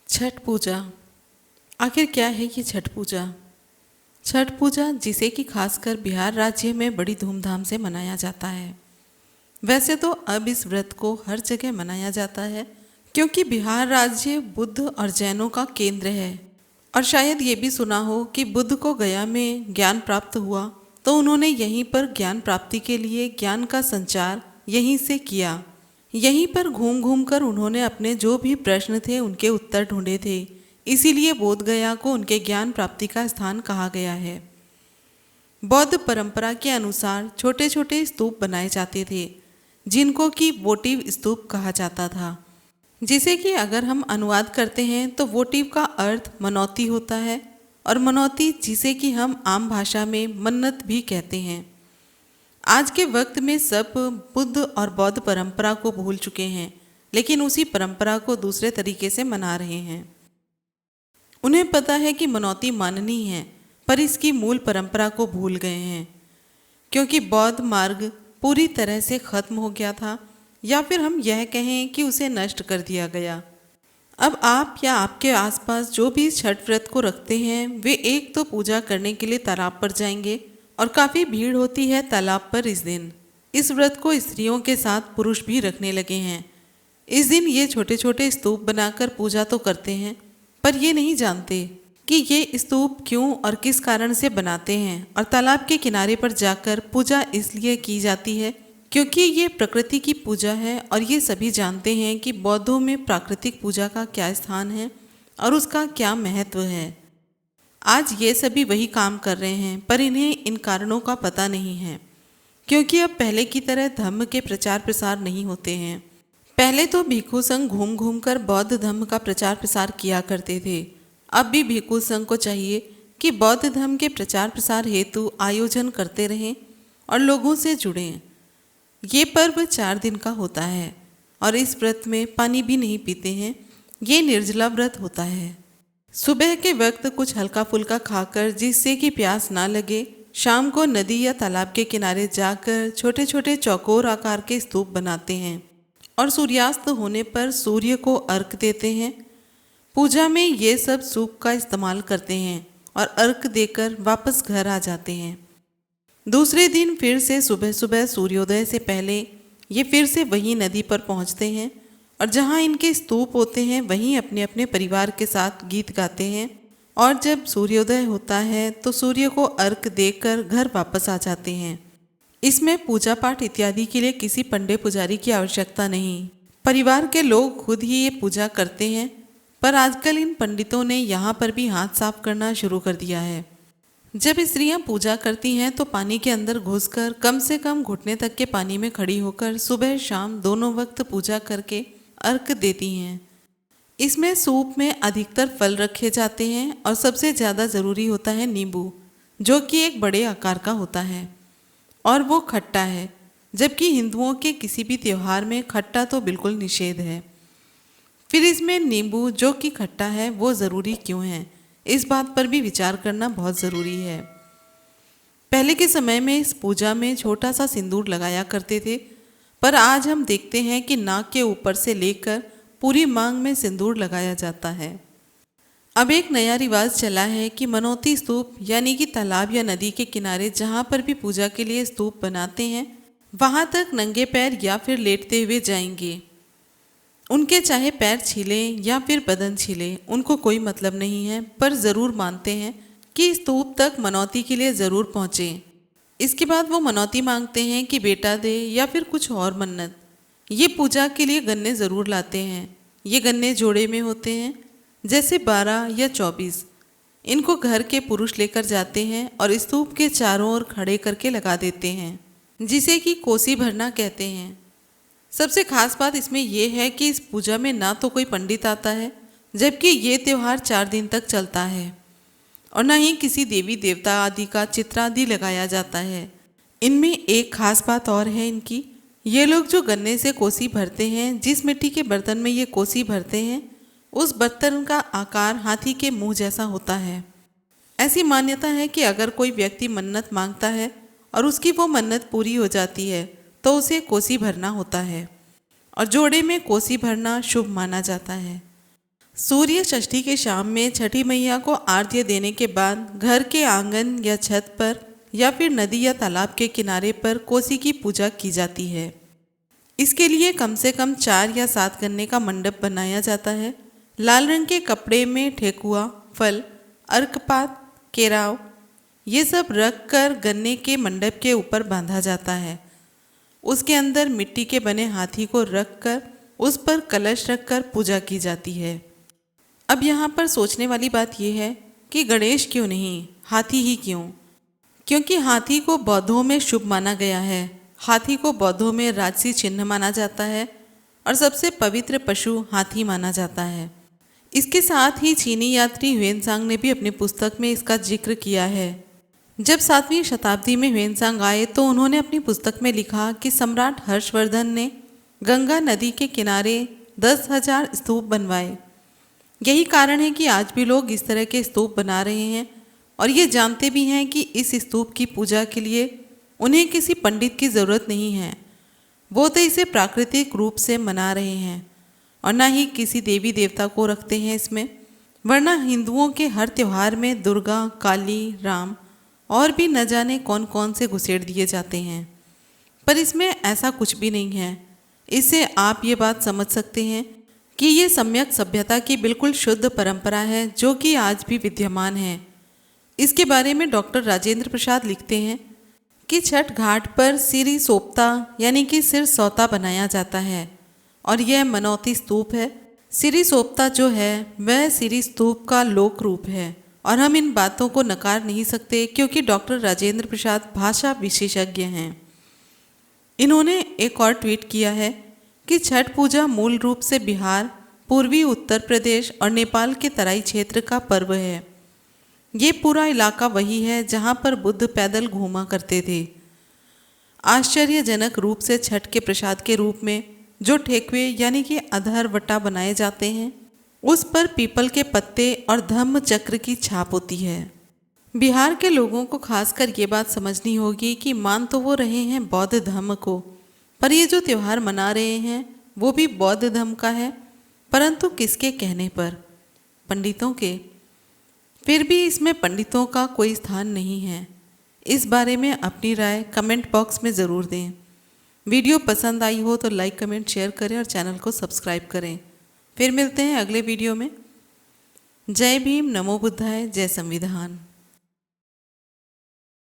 छठ पूजा। आखिर क्या है ये छठ पूजा? छठ पूजा जिसे कि खासकर बिहार राज्य में बड़ी धूमधाम से मनाया जाता है। वैसे तो अब इस व्रत को हर जगह मनाया जाता है, क्योंकि बिहार राज्य बुद्ध और जैनों का केंद्र है। और शायद ये भी सुना हो कि बुद्ध को गया में ज्ञान प्राप्त हुआ, तो उन्होंने यहीं पर ज्ञान प्राप्ति के लिए ज्ञान का संचार यहीं से किया। यहीं पर घूम घूम कर उन्होंने अपने जो भी प्रश्न थे उनके उत्तर ढूंढे थे। इसीलिए बोध गया को उनके ज्ञान प्राप्ति का स्थान कहा गया है। बौद्ध परंपरा के अनुसार छोटे छोटे स्तूप बनाए जाते थे, जिनको कि वोटिव स्तूप कहा जाता था, जिसे कि अगर हम अनुवाद करते हैं तो वोटिव का अर्थ मनौती होता है, और मनौती जिसे कि हम आम भाषा में मन्नत भी कहते हैं। आज के वक्त में सब बुद्ध और बौद्ध परंपरा को भूल चुके हैं, लेकिन उसी परंपरा को दूसरे तरीके से मना रहे हैं। उन्हें पता है कि मनौती माननी है, पर इसकी मूल परंपरा को भूल गए हैं, क्योंकि बौद्ध मार्ग पूरी तरह से खत्म हो गया था, या फिर हम यह कहें कि उसे नष्ट कर दिया गया। अब आप या आपके आसपास जो भी छठ व्रत को रखते हैं, वे एक तो पूजा करने के लिए तालाब पर जाएंगे, और काफ़ी भीड़ होती है तालाब पर इस दिन। इस व्रत को स्त्रियों के साथ पुरुष भी रखने लगे हैं। इस दिन ये छोटे छोटे स्तूप बनाकर पूजा तो करते हैं, पर ये नहीं जानते कि ये स्तूप क्यों और किस कारण से बनाते हैं। और तालाब के किनारे पर जाकर पूजा इसलिए की जाती है क्योंकि ये प्रकृति की पूजा है, और ये सभी जानते हैं कि बौद्धों में प्राकृतिक पूजा का क्या स्थान है और उसका क्या महत्व है। आज ये सभी वही काम कर रहे हैं, पर इन्हें इन कारणों का पता नहीं है, क्योंकि अब पहले की तरह धम्म के प्रचार प्रसार नहीं होते हैं। पहले तो भिक्षु संघ घूम घूम कर बौद्ध धम्म का प्रचार प्रसार किया करते थे। अब भी भिक्षु संघ को चाहिए कि बौद्ध धम्म के प्रचार प्रसार हेतु आयोजन करते रहें और लोगों से जुड़ें। ये पर्व 4 दिन का होता है, और इस व्रत में पानी भी नहीं पीते हैं। ये निर्जला व्रत होता है। सुबह के वक्त कुछ हल्का फुल्का खाकर, जिससे कि प्यास ना लगे, शाम को नदी या तालाब के किनारे जाकर छोटे छोटे चौकोर आकार के स्तूप बनाते हैं, और सूर्यास्त होने पर सूर्य को अर्घ देते हैं। पूजा में ये सब सूप का इस्तेमाल करते हैं और अर्घ देकर वापस घर आ जाते हैं। दूसरे दिन फिर से सुबह सुबह सूर्योदय से पहले ये फिर से वही नदी पर पहुंचते हैं, और जहां इनके स्तूप होते हैं वहीं अपने अपने परिवार के साथ गीत गाते हैं। और जब सूर्योदय होता है तो सूर्य को अर्घ देकर घर वापस आ जाते हैं। इसमें पूजा पाठ इत्यादि के लिए किसी पंडे पुजारी की आवश्यकता नहीं, परिवार के लोग खुद ही ये पूजा करते हैं। पर आजकल इन पंडितों ने यहाँ पर भी हाथ साफ करना शुरू कर दिया है। जब स्त्रियां पूजा करती हैं तो पानी के अंदर घुसकर कम से कम घुटने तक के पानी में खड़ी होकर सुबह शाम दोनों वक्त पूजा करके अर्घ देती हैं। इसमें सूप में अधिकतर फल रखे जाते हैं, और सबसे ज़्यादा ज़रूरी होता है नींबू, जो कि एक बड़े आकार का होता है और वो खट्टा है, जबकि हिंदुओं के किसी भी त्यौहार में खट्टा तो बिल्कुल निषेध है। फिर इसमें नींबू जो कि खट्टा है वो ज़रूरी क्यों है, इस बात पर भी विचार करना बहुत ज़रूरी है। पहले के समय में इस पूजा में छोटा सा सिंदूर लगाया करते थे, पर आज हम देखते हैं कि नाक के ऊपर से लेकर पूरी मांग में सिंदूर लगाया जाता है। अब एक नया रिवाज चला है कि मनौती स्तूप, यानी कि तालाब या नदी के किनारे जहाँ पर भी पूजा के लिए स्तूप बनाते हैं, वहाँ तक नंगे पैर या फिर लेटते हुए जाएंगे। उनके चाहे पैर छिलें या फिर बदन छिले, उनको कोई मतलब नहीं है, पर ज़रूर मानते हैं कि स्तूप तक मनौती के लिए ज़रूर पहुँचें। इसके बाद वो मनौती मांगते हैं कि बेटा दे या फिर कुछ और मन्नत। ये पूजा के लिए गन्ने ज़रूर लाते हैं। ये गन्ने जोड़े में होते हैं, जैसे 12 या 24। इनको घर के पुरुष लेकर जाते हैं और स्तूप के चारों ओर खड़े करके लगा देते हैं, जिसे कि कोसी भरना कहते हैं। सबसे खास बात इसमें यह है कि इस पूजा में ना तो कोई पंडित आता है, जबकि ये त्यौहार 4 दिन तक चलता है, और न ही किसी देवी देवता आदि का चित्र आदि लगाया जाता है। इनमें एक खास बात और है इनकी, ये लोग जो गन्ने से कोसी भरते हैं, जिस मिट्टी के बर्तन में ये कोसी भरते हैं, उस बर्तन का आकार हाथी के मुंह जैसा होता है। ऐसी मान्यता है कि अगर कोई व्यक्ति मन्नत मांगता है और उसकी वो मन्नत पूरी हो जाती है तो उसे कोसी भरना होता है, और जोड़े में कोसी भरना शुभ माना जाता है। सूर्य षष्ठी के शाम में छठी मैया को आरती देने के बाद घर के आंगन या छत पर या फिर नदी या तालाब के किनारे पर कोसी की पूजा की जाती है। इसके लिए कम से कम 4 या 7 गन्ने का मंडप बनाया जाता है। लाल रंग के कपड़े में ठेकुआ, फल, अर्कपात, केराव ये सब रख कर गन्ने के मंडप के ऊपर बांधा जाता है। उसके अंदर मिट्टी के बने हाथी को रख कर उस पर कलश रख कर पूजा की जाती है। अब यहाँ पर सोचने वाली बात यह है कि गणेश क्यों नहीं, हाथी ही क्यों? क्योंकि हाथी को बौद्धों में शुभ माना गया है। हाथी को बौद्धों में राजसी चिन्ह माना जाता है और सबसे पवित्र पशु हाथी माना जाता है। इसके साथ ही चीनी यात्री ह्वेनसांग ने भी अपनी पुस्तक में इसका जिक्र किया है। जब 7वीं शताब्दी में ह्वेनसांग आए तो उन्होंने अपनी पुस्तक में लिखा कि सम्राट हर्षवर्धन ने गंगा नदी के किनारे 10,000 स्तूप बनवाए। यही कारण है कि आज भी लोग इस तरह के स्तूप बना रहे हैं और ये जानते भी हैं कि इस स्तूप की पूजा के लिए उन्हें किसी पंडित की ज़रूरत नहीं है। वो तो इसे प्राकृतिक रूप से मना रहे हैं और ना ही किसी देवी देवता को रखते हैं इसमें। वरना हिंदुओं के हर त्यौहार में दुर्गा, काली, राम और भी न जाने कौन कौन से घुसेड़ दिए जाते हैं, पर इसमें ऐसा कुछ भी नहीं है। इससे आप ये बात समझ सकते हैं कि ये सम्यक सभ्यता की बिल्कुल शुद्ध परंपरा है जो कि आज भी विद्यमान है। इसके बारे में डॉक्टर राजेंद्र प्रसाद लिखते हैं कि छठ घाट पर सिरी सोपता यानी कि सिर सौता बनाया जाता है और यह मनौती स्तूप है। सिरी सोपता जो है वह सिरी स्तूप का लोक रूप है और हम इन बातों को नकार नहीं सकते क्योंकि डॉक्टर राजेंद्र प्रसाद भाषा विशेषज्ञ हैं। इन्होंने एक और ट्वीट किया है कि छठ पूजा मूल रूप से बिहार, पूर्वी उत्तर प्रदेश और नेपाल के तराई क्षेत्र का पर्व है। ये पूरा इलाका वही है जहाँ पर बुद्ध पैदल घूमा करते थे। आश्चर्यजनक रूप से छठ के प्रसाद के रूप में जो ठेकुए यानी कि अधरवटा बनाए जाते हैं उस पर पीपल के पत्ते और धम्म चक्र की छाप होती है। बिहार के लोगों को खासकर ये बात समझनी होगी कि मान तो वो रहे हैं बौद्ध धर्म को, पर ये जो त्यौहार मना रहे हैं वो भी बौद्ध धर्म का है, परंतु किसके कहने पर? पंडितों के। फिर भी इसमें पंडितों का कोई स्थान नहीं है। इस बारे में अपनी राय कमेंट बॉक्स में ज़रूर दें। वीडियो पसंद आई हो तो लाइक, कमेंट, शेयर करें और चैनल को सब्सक्राइब करें। फिर मिलते हैं अगले वीडियो में। जय भीम, नमो बुद्धाय, जय संविधान।